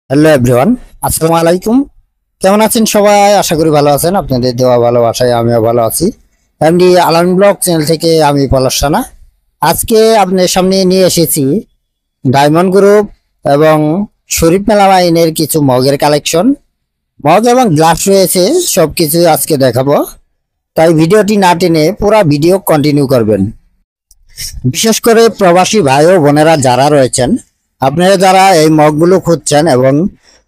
Hello everyone, আসসালামু আলাইকুম। কেমন আছেন সবাই? আশা করি ভালো আছেন। আপনাদের দেওয়া ভালোবাসায় আমিও ভালো আছি। এমডি আলামিন ব্লগ চ্যানেল থেকে আমি পলাশ রানা। আজকে আপনাদের সামনে নিয়ে এসেছি ডায়মন্ড গ্রুপ এবং শরীফ মেলামাইনের কিছু মগের কালেকশন। মগ এবং গ্লাস রয়েছে, সবকিছু আজকে দেখাবো। তাই ভিডিওটি না টেনে পুরো ভিডিও কন্টিনিউ করবেন। বিশেষ করে প্রবাসী ভাই ও বোনেরা যারা রয়েছেন, আপনারা যারা এই মগগুলো খুঁজছেন এবং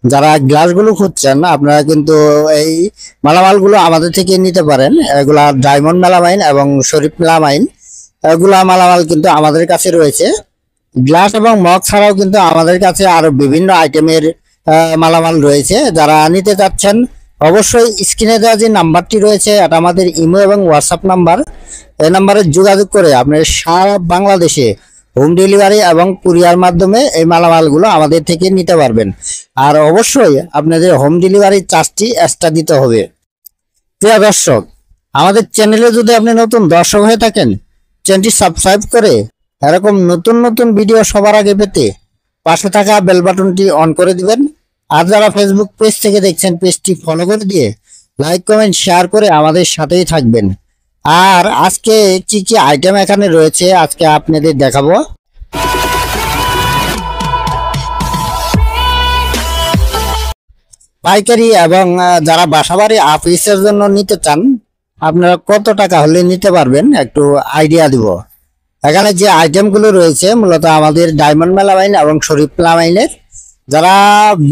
যারা গ্লাসগুলো খুঁজছেন, আপনারা কিন্তু এই মালামালগুলো আমাদের থেকে নিতে পারেন। এগুলা ডায়মন্ড মেলামাইন এবং শরীফ মেলামাইন, এগুলা মালামাল কিন্তু আমাদের কাছে রয়েছে। গ্লাস এবং মগ ছাড়াও কিন্তু আমাদের কাছে আরো বিভিন্ন আইটেমের মালামাল রয়েছে। যারা নিতে চাচ্ছেন অবশ্যই স্ক্রিনে দেওয়া যে নাম্বারটি রয়েছে, এটা আমাদের ইমো এবং হোয়াটসঅ্যাপ নাম্বার। এই নাম্বারে যোগাযোগ করে আপনি সারা বাংলাদেশে হোম ডেলিভারি এবং কুরিয়ার মাধ্যমে এই মালামালগুলো আমাদের থেকে নিতে পারবেন। আর অবশ্যই আপনাদের হোম ডেলিভারির চার্জটি এক্সট্রা দিতে হবে। প্রিয় দর্শক, আমাদের চ্যানেলে যদি আপনি নতুন দর্শক হয়ে থাকেন, চ্যানেলটি সাবস্ক্রাইব করে এরকম নতুন নতুন ভিডিও সবার আগে পেতে পাশে থাকা বেল বাটনটি অন করে দিবেন। আর যারা ফেসবুক পেজ থেকে দেখছেন, পেজটি ফলো করে দিয়ে লাইক কমেন্ট শেয়ার করে আমাদের সাথেই থাকবেন। আর আজকে কি কি আইটেম এখানে রয়েছে আজকে আপনাদের দেখাবো। পাইকারি এবং যারা বাসাবাড়ি অফিসের জন্য নিতে চান, আপনারা কত টাকা হলে নিতে পারবেন একটু আইডিয়া দিব। এখানে যে আইটেমগুলো রয়েছে মূলত আমাদের ডায়মন্ড মেলামাইন এবং শরীফ মেলামাইনের। যারা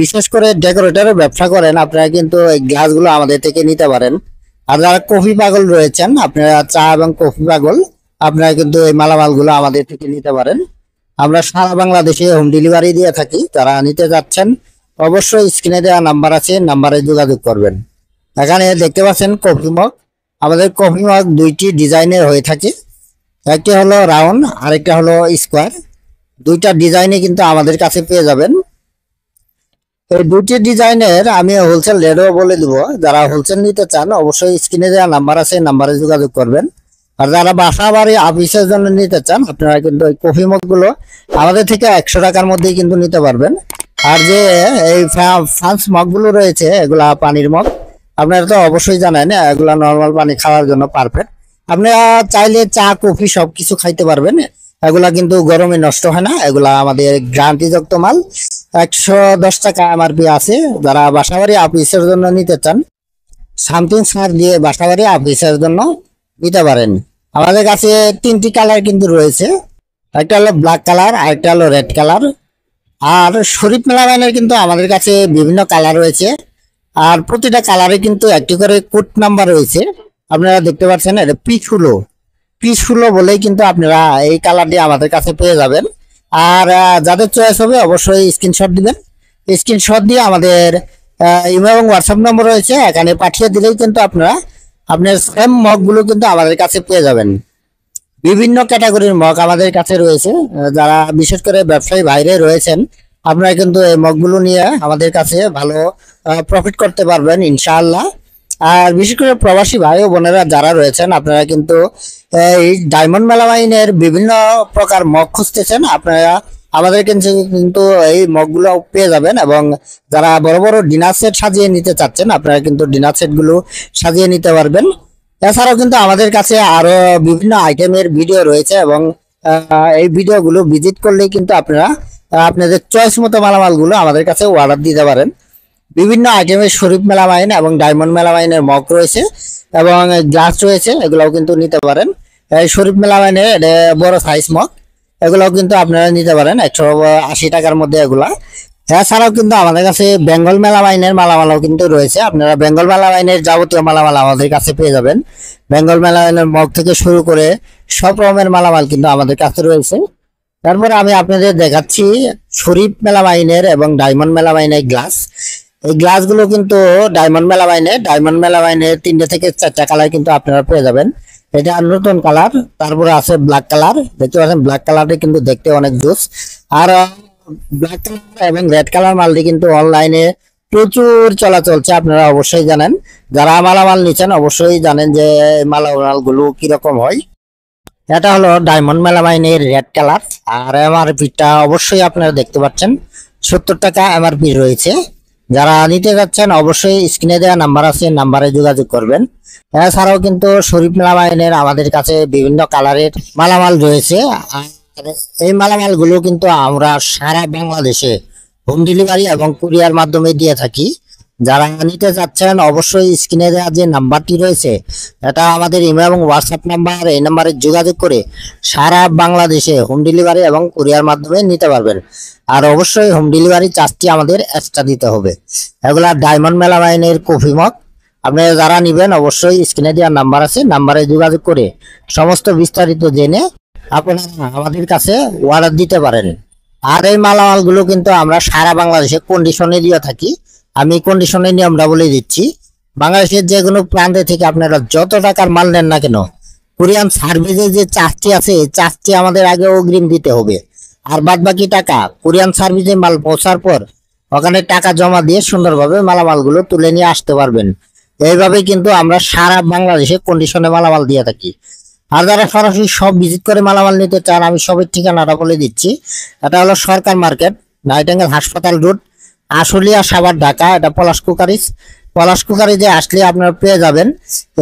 বিশেষ করে ডেকোরেটরের ব্যবসা করেন, আপনারা কিন্তু এই গ্লাসগুলো আমাদের থেকে নিতে পারেন। আর যারা কফি পাগল রয়েছেন, আপনারা চা এবং কফি পাগল, আপনারা কিন্তু এই মালামালগুলো আমাদের থেকে নিতে পারেন। আমরা সারা বাংলাদেশে হোম ডেলিভারি দিয়ে থাকি। যারা নিতে যাচ্ছেন অবশ্যই স্ক্রিনে দেওয়া নাম্বার আছে, নাম্বারে যোগাযোগ করবেন। এখানে দেখতে পাচ্ছেন কফি মগ। আমাদের কফি মগ দুইটি ডিজাইনের হয়ে থাকে, একটি হলো রাউন্ড, আরেকটা হলো স্কোয়ার। দুইটা ডিজাইনে কিন্তু আমাদের কাছে পেয়ে যাবেন। এই দুটি ডিজাইনের আমি হোলসেল রেটও বলে দিব। যারা হোলসেল নিতে চান অবশ্যই স্ক্রিনে দেওয়া নাম্বার আছে, নাম্বারে যোগাযোগ করবেন। আর যারা বাসা বাড়ি অফিসের জন্য নিতে চান, আপনারা কিন্তু এই কফি মগগুলো আমাদের থেকে 100 টাকার মধ্যেই কিন্তু নিতে পারবেন। আর যে এই ফ্রান্স মগগুলো রয়েছে, এগুলা পানির মগ। আপনারা তো অবশ্যই জানেন এগুলা নর্মাল পানি খাওয়ার জন্য পারফেক্ট। আপনারা চাইলে চা কফি সবকিছু খাইতে পারবেন। এগুলা কিন্তু গরমে নষ্ট হয় না। এগুলা আমাদের গ্যারান্টিযুক্ত মাল। 110 টাকা এমআরপি আছে। যারা বাসাবাড়ি অফিসের জন্য নিতে চান, সামথিং ছাড় দিয়ে বাসাবাড়ি অফিসের জন্য নিতে পারেন। আমাদের কাছে 3টি কালার কিন্তু রয়েছে, একটা হলো ব্ল্যাক কালার, আরেকটা হলো রেড কালার। আর শরীফ মেলামাইনের কিন্তু আমাদের কাছে বিভিন্ন কালার রয়েছে। আর প্রতিটা কালারে কিন্তু একটি করে কোড নাম্বার রয়েছে। আপনারা দেখতে পাচ্ছেন এটা পিস হলো বলেই কিন্তু আপনারা এই কালারটি আমাদের কাছে পেয়ে যাবেন। আর যাদের চয়েস হবে অবশ্যই স্ক্রিনশট দিবেন। স্ক্রিনশট দিয়ে আমাদের ইমেল এবং হোয়াটসঅ্যাপ নম্বর রয়েছে, এখানে পাঠিয়ে দিলেই কিন্তু আপনারা আপনার সেম মগগুলো কিন্তু আমাদের কাছে পেয়ে যাবেন। বিভিন্ন ক্যাটাগরির মগ আমাদের কাছে রয়েছে। যারা বিশেষ করে ব্যবসায়ী বাইরে রয়েছেন, আপনারা কিন্তু এই মগগুলো নিয়ে আমাদের কাছে ভালো প্রফিট করতে পারবেন ইনশাআল্লাহ। আর বিশেষ করে প্রবাসী ভাই ও বোনেরা যারা রয়েছেন, আপনারা কিন্তু এই ডায়মন্ড মেলামাইনের বিভিন্ন প্রকার মগ খুঁজতেছেন, আপনারা আমাদের কিন্তু এই মগগুলো পেয়ে যাবেন। এবং যারা বড় বড় ডিনার সেট সাজিয়ে নিতে চাচ্ছেন, আপনারা কিন্তু ডিনার সেট গুলো সাজিয়ে নিতে পারবেন। এছাড়াও কিন্তু আমাদের কাছে আরো বিভিন্ন আইটেমের ভিডিও রয়েছে এবং এই ভিডিওগুলো ভিজিট করলেই কিন্তু আপনারা আপনাদের চয়েস মতো মালামালগুলো আমাদের কাছে অর্ডার দিতে পারেন। বিভিন্ন আইটেমের শরীফ মেলামাইন এবং ডায়মন্ড মেলামাইনের মগ রয়েছে এবং গ্লাস রয়েছে, এগুলাও কিন্তু নিতে পারেন। এই শরীফ মেলামাইনের বড় সাইজ মগ, এগুলাও কিন্তু আপনারা নিতে পারেন 180 টাকার মধ্যে এগুলা। এছাড়াও কিন্তু আমাদের কাছে বেঙ্গল মেলামাইনের মালামালও কিন্তু রয়েছে। আপনারা বেঙ্গল মেলামাইনের যাবতীয় মালামাল আমাদের কাছে পেয়ে যাবেন। বেঙ্গল মেলামাইনের মগ থেকে শুরু করে সব রকমের মালামাল কিন্তু আমাদের কাছে রয়েছে। তারপরে আমি আপনাদের দেখাচ্ছি শরীফ মেলামাইনের এবং ডায়মন্ড মেলামাইনের গ্লাস। এই গ্লাসগুলো কিন্তু ডায়মন্ড মেলামাইনের 3টে থেকে 4টা কালার কিন্তু আপনারা পেয়ে যাবেন। এটা নতুন কালার। তারপরে আছে ব্ল্যাক কালার, দেখতে পাচ্ছেন ব্ল্যাক কালারটা কিন্তু দেখতে অনেক জোস। আর ব্ল্যাক কালার এবং রেড কালার মালটি কিন্তু অনলাইনে প্রচুর চলা চলছে, আপনারা অবশ্যই জানেন। যারা মালামাল নিচ্ছেন অবশ্যই জানেন যে মালামাল গুলো কিরকম হয়। এটা হলো ডায়মন্ড মেলামাইনের রেড কালার। আর এমআরপিটা অবশ্যই আপনারা দেখতে পাচ্ছেন টাকা এমআরপি রয়েছে। যারা নিতে যাচ্ছেন অবশ্যই স্ক্রিনে দেওয়া নাম্বার আছে, নাম্বারে যোগাযোগ করবেন। এছাড়াও কিন্তু শরীফ মেলামাইনের আমাদের কাছে বিভিন্ন কালারের মালামাল রয়েছে। আর এই মালামাল গুলো কিন্তু আমরা সারা বাংলাদেশে হোম ডেলিভারি এবং কুরিয়ার মাধ্যমে দিয়ে থাকি। যারা নিতে চাচ্ছেন অবশ্যই স্ক্রিনে দেওয়া যে নাম্বারটি রয়েছে এটা আমাদের ইমেল এবং হোয়াটসঅ্যাপ নাম্বার, এই নাম্বারে যোগাযোগ করে সারা বাংলাদেশে হোম ডেলিভারি এবং কুরিয়ার মাধ্যমে নিতে পারবেন। আর অবশ্যই হোম ডেলিভারি চার্জটি আমাদের এক্সট্রা দিতে হবে। এগুলা ডায়মন্ড মেলামাইনের কফি মগ। আপনি যারা নিবেন অবশ্যই স্ক্রিনে দেওয়া নাম্বার আছে, নাম্বারে যোগাযোগ করে সমস্ত বিস্তারিত জেনে আপনারা আমাদের কাছে অর্ডার দিতে পারেন। আর এই মালামালগুলো কিন্তু আমরা সারা বাংলাদেশে কন্ডিশনে দিয়ে থাকি। আমি কন্ডিশনের নিয়মটা বলে দিচ্ছি। বাংলাদেশের যে কোনো প্রান্তে থেকে আপনারা যত টাকার মাল নেন না কেন, কোরিয়ান সার্ভিসের যে চার্জটি আছে এই চার্জটি আমাদের আগে অগ্রিম দিতে হবে। আর বাদ বাকি টাকা কোরিয়ান সার্ভিসে মাল পৌঁছার পর ওখানে টাকা জমা দিয়ে সুন্দরভাবে মালামালগুলো তুলে নিয়ে আসতে পারবেন। এইভাবে কিন্তু আমরা সারা বাংলাদেশে কন্ডিশনে মালামাল দিয়ে থাকি। আর যারা সরাসরি সব ভিজিট করে মালামাল নিতে চান আমি সবের ঠিকানাটা বলে দিচ্ছি। এটা হলো সরকার মার্কেট, নাইটাঙ্গেল হাসপাতাল রোড, আশুলিয়া সাভার ঢাকা। এটা পলাশ কুকারিজে আসলে আপনারা পেয়ে যাবেন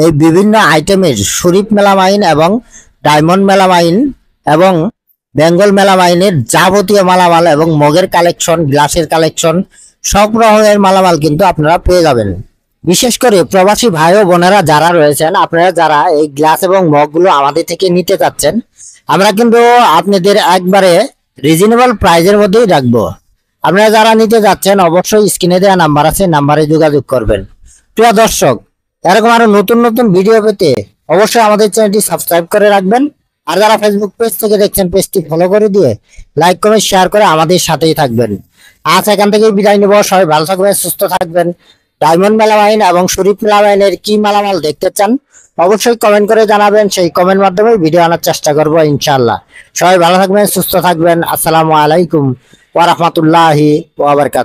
এই বিভিন্ন আইটেমের শরীফ মেলামাইন এবং ডায়মন্ড মেলামাইন এবং বেঙ্গল মেলামাইনের যাবতীয় মালামাল এবং মগের কালেকশন, গ্লাসের কালেকশন, সব রকমের মালামাল কিন্তু আপনারা পেয়ে যাবেন। বিশেষ করে প্রবাসী ভাই ও বোনেরা যারা রয়েছেন, আপনারা যারা এই গ্লাস এবং মগগুলো আমাদের থেকে নিতে চাচ্ছেন, আমরা কিন্তু আপনাদের একবারে রিজনেবল প্রাইজের মধ্যেই রাখবো। আপনারা যারা নিতে যাচ্ছেন অবশ্যই স্ক্রিনে দেওয়া নাম্বার আছে, নাম্বারে যোগাযোগ করবেন। প্রিয় দর্শক, এরকম আরো নতুন নতুন ভিডিও পেতে অবশ্যই আমাদের চ্যানেলটি সাবস্ক্রাইব করে রাখবেন। আর যারা ফেসবুক পেজ থেকে দেখছেন পেজটি ফলো করে দিয়ে লাইক কমেন্ট শেয়ার করে আমাদের সাথেই থাকবেন। আজ এখান থেকে বিদায় নেব। সবাই ভালো থাকবেন, সুস্থ থাকবেন। ডায়মন্ড মেলামাইন এবং শরীফ মেলামাইনের কি মালামাল দেখতে চান অবশ্যই কমেন্ট করে জানাবেন। সেই কমেন্ট মাধ্যমে ভিডিও আনার চেষ্টা করবো ইনশাআল্লাহ। সবাই ভালো থাকবেন, সুস্থ থাকবেন। আসসালামু আলাইকুম ওয়া রাহমাতুল্লাহি ওয়া বারাকাতুহু।